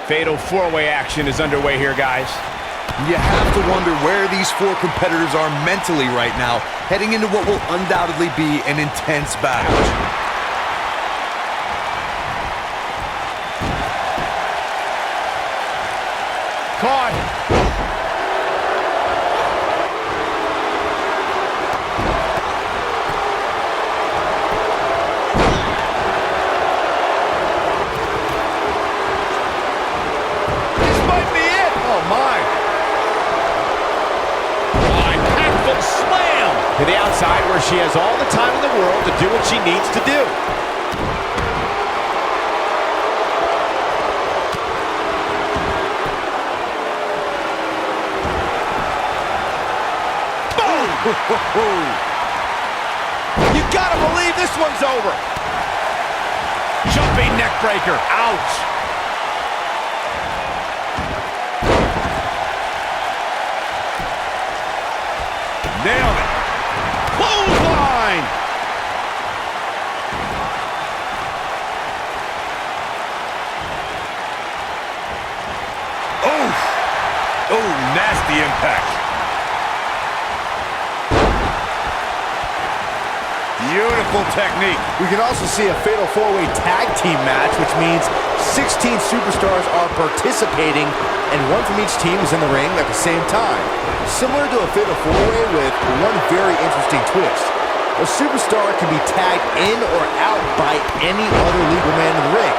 Fatal four-way action is underway here, guys. You have to wonder where these four competitors are mentally right now, heading into what will undoubtedly be an intense battle. Caught. To the outside where she has all the time in the world to do what she needs to do. Boom! You gotta believe this one's over. Jumping neck breaker. Ouch. Nailed it. Clothesline! Oh, nasty impact. Beautiful technique. We can also see a fatal four-way tag team match, which means 16 superstars are participating, and one from each team is in the ring at the same time. Similar to a fatal four-way with one very interesting twist. A superstar can be tagged in or out by any other legal man in the ring,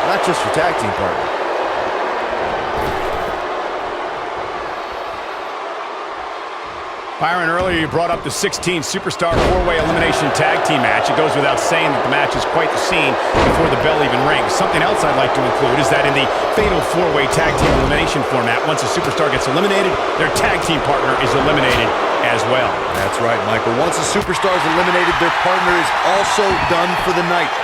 not just your tag team partner. Byron, earlier you brought up the 16 superstar four-way elimination tag team match. It goes without saying that the match is quite the scene before the bell even rings. Something else I'd like to include is that in the fatal four-way tag team elimination format, once a superstar gets eliminated, their tag team partner is eliminated as well. That's right, Michael. Once a superstar is eliminated, their partner is also done for the night.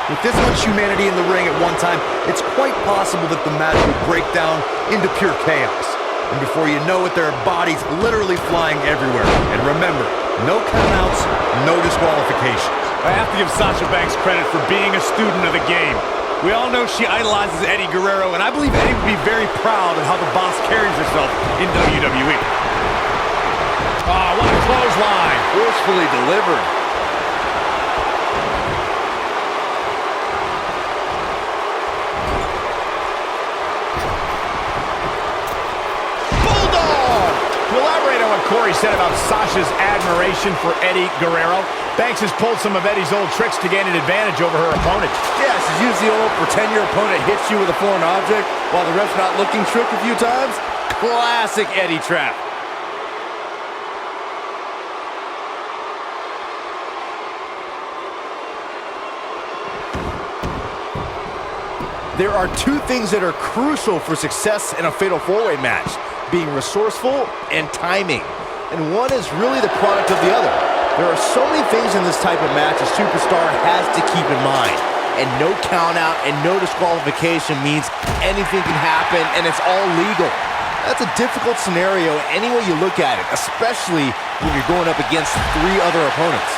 With this much humanity in the ring at one time, it's quite possible that the match will break down into pure chaos. And before you know it, there are bodies literally flying everywhere. And remember, no countouts, no disqualifications. I have to give Sasha Banks credit for being a student of the game. We all know she idolizes Eddie Guerrero, and I believe Eddie would be very proud of how the boss carries herself in WWE. Oh, what a clothesline. Forcefully delivered. Corey said about Sasha's admiration for Eddie Guerrero. Banks has pulled some of Eddie's old tricks to gain an advantage over her opponent. Yeah, she's used the old pretend your opponent hits you with a foreign object while the ref's not looking trick a few times. Classic Eddie trap. There are two things that are crucial for success in a fatal four-way match: being resourceful and timing. And one is really the product of the other. There are so many things in this type of match a superstar has to keep in mind. And no count out and no disqualification means anything can happen and it's all legal. That's a difficult scenario any way you look at it, especially when you're going up against three other opponents.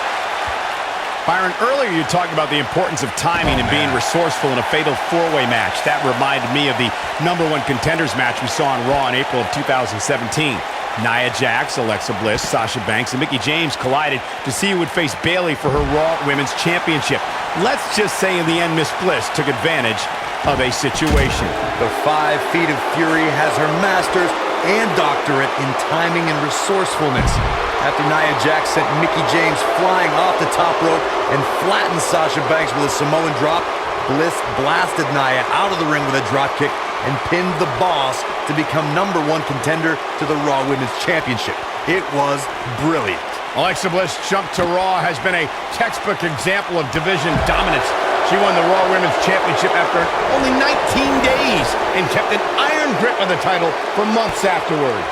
Byron, earlier you talked about the importance of timing and being resourceful in a fatal four-way match. That reminded me of the #1 contenders match we saw on Raw in April of 2017. Nia Jax, Alexa Bliss, Sasha Banks, and Mickie James collided to see who would face Bayley for her Raw Women's Championship. Let's just say in the end, Miss Bliss took advantage of a situation. The 5 Feet of Fury has her master's and doctorate in timing and resourcefulness. After Nia Jax sent Mickie James flying off the top rope and flattened Sasha Banks with a Samoan drop, Bliss blasted Nia out of the ring with a dropkick and pinned the boss to become #1 contender to the Raw Women's Championship. It was brilliant. Alexa Bliss' jump to Raw has been a textbook example of division dominance. She won the Raw Women's Championship after only 19 days and kept an iron grip on the title for months afterward.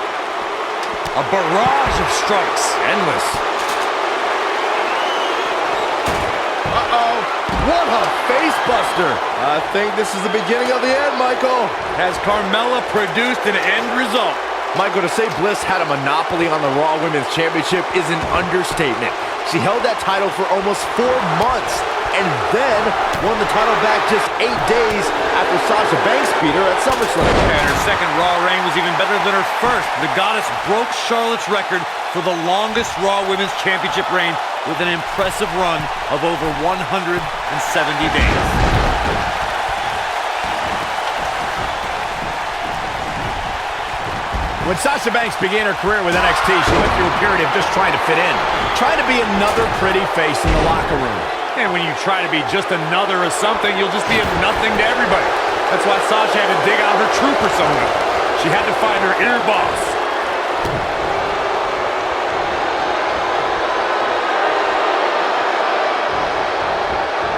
A barrage of strikes, endless. Uh-oh, what a face buster. I think this is the beginning of the end, Michael. Has Carmella produced an end result? Michael, to say Bliss had a monopoly on the Raw Women's Championship is an understatement. She held that title for almost 4 months, and then won the title back just 8 days after Sasha Banks beat her at SummerSlam. And her second Raw reign was even better than her first. The Goddess broke Charlotte's record for the longest Raw Women's Championship reign with an impressive run of over 170 days. When Sasha Banks began her career with NXT, she went through a period of just trying to fit in, trying to be another pretty face in the locker room. And when you try to be just another of something, you'll just be a nothing to everybody. That's why Sasha had to dig out her true persona. She had to find her inner boss.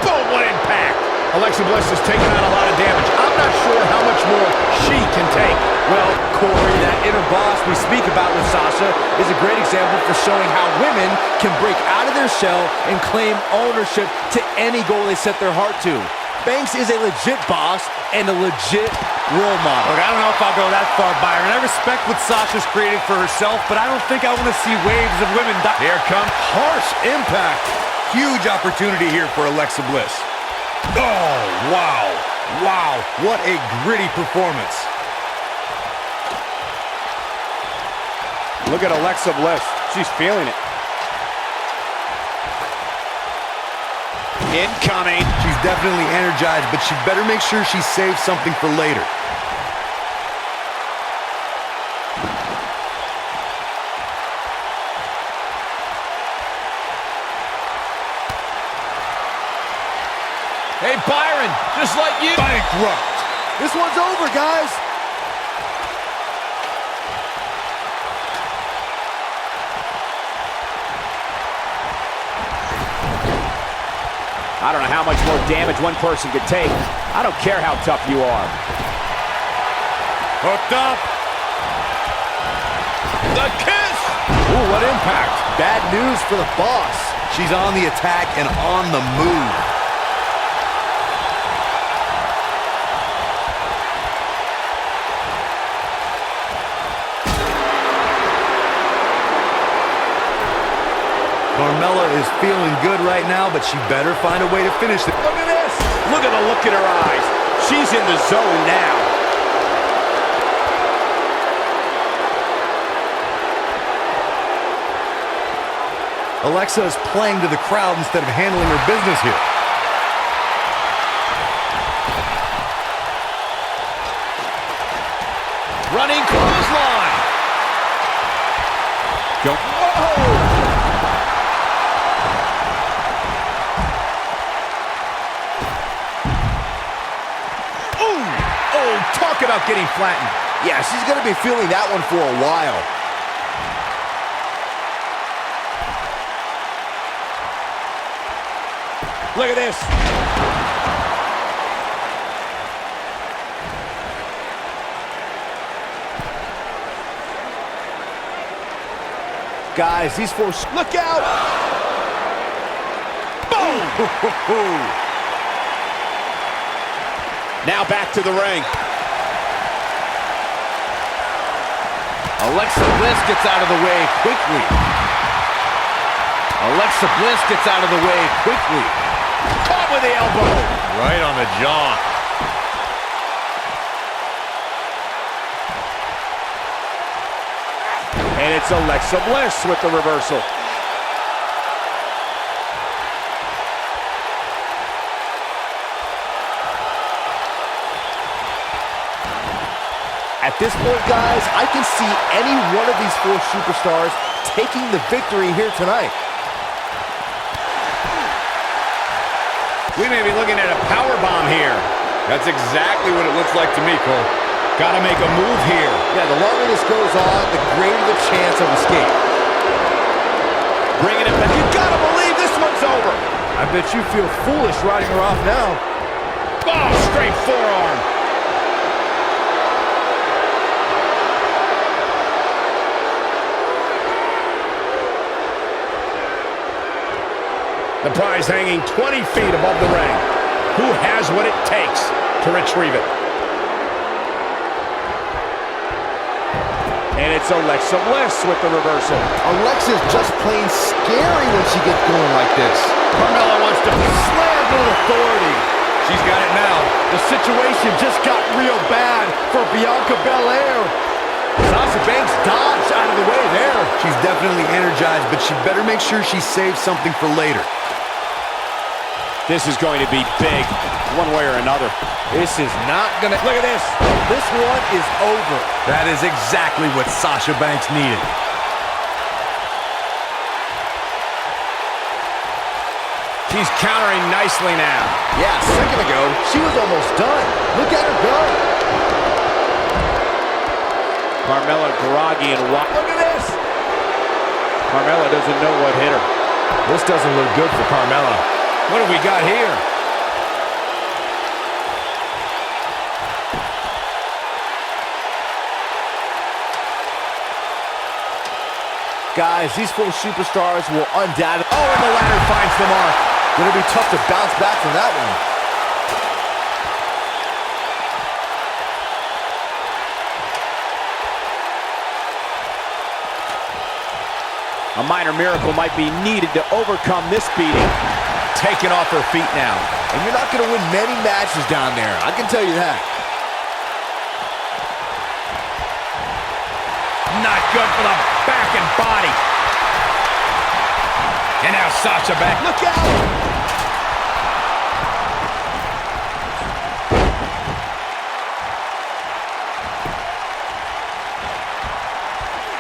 Boom, what impact! Alexa Bliss has taken on a lot of damage. I'm not sure how much more she can take. Well, Corey, that inner boss we speak about with Sasha is a great example for showing how women can break out of their shell and claim ownership to any goal they set their heart to. Banks is a legit boss and a legit role model. Look, I don't know if I'll go that far, Byron. I respect what Sasha's created for herself, but I don't think I want to see waves of women die. Here comes Harsh impact. Huge opportunity here for Alexa Bliss. Oh, wow. Wow, what a gritty performance. Look at Alexa Bliss. She's feeling it. Incoming. She's definitely energized, but she better make sure she saves something for later. Hey, Byron, just like you. Bankrupt. This one's over, guys. I don't know how much more damage one person could take. I don't care how tough you are. Hooked up. The kiss. Ooh, what impact. Bad news for the boss. She's on the attack and on the move. Carmella is feeling good right now, but she better find a way to finish it. Look at this. Look at the look in her eyes. She's in the zone now. Alexa is playing to the crowd instead of handling her business here. Running clothesline. Go. Whoa! Talk about getting flattened. Yeah, she's going to be feeling that one for a while. Look at this. Guys, these four... Look out! Boom! Now back to the ring. Alexa Bliss gets out of the way quickly. Alexa Bliss gets out of the way quickly. Caught with the elbow. Right on the jaw. And it's Alexa Bliss with the reversal. At this point, guys, I can see any one of these four superstars taking the victory here tonight. We may be looking at a powerbomb here. That's exactly what it looks like to me, Cole. Gotta make a move here. Yeah, the longer this goes on, the greater the chance of escape. Bringing it back. You gotta believe this one's over. I bet you feel foolish riding her off now. Oh, straight forearm. The prize hanging 20 feet above the ring. Who has what it takes to retrieve it? And it's Alexa Bliss with the reversal. Alexa's just plain scary when she gets going like this. Carmella wants to slam with authority. She's got it now. The situation just got real bad for Bianca Belair. Sasha Banks dodged out of the way there. She's definitely energized, but she better make sure she saves something for later. This is going to be big, one way or another. This is not gonna... Look at this. This one is over. That is exactly what Sasha Banks needed. She's countering nicely now. Yeah, a second ago, she was almost done. Look at her go. Carmella groggy and wild. Look at this. Carmella doesn't know what hit her. This doesn't look good for Carmella. What have we got here? Guys, these four superstars will undoubtedly... Oh, and the ladder finds the mark. Gonna be tough to bounce back from that one. A minor miracle might be needed to overcome this beating. Taken off her feet now. And you're not gonna win many matches down there, I can tell you that. Not good for the back and body. And now Sasha Banks. Look out!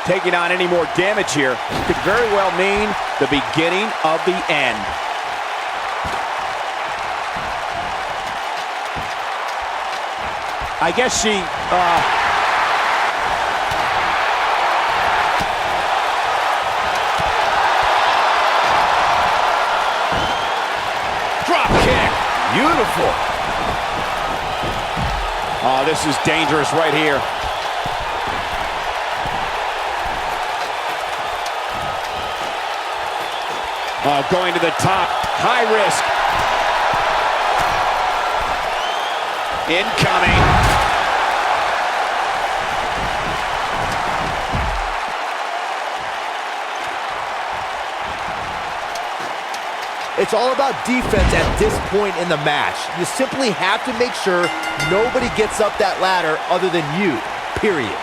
Taking on any more damage here could very well mean the beginning of the end. I guess she, drop kick. Beautiful. Oh, this is dangerous right here. Oh, going to the top, high risk. Incoming. It's all about defense at this point in the match. You simply have to make sure nobody gets up that ladder other than you, period.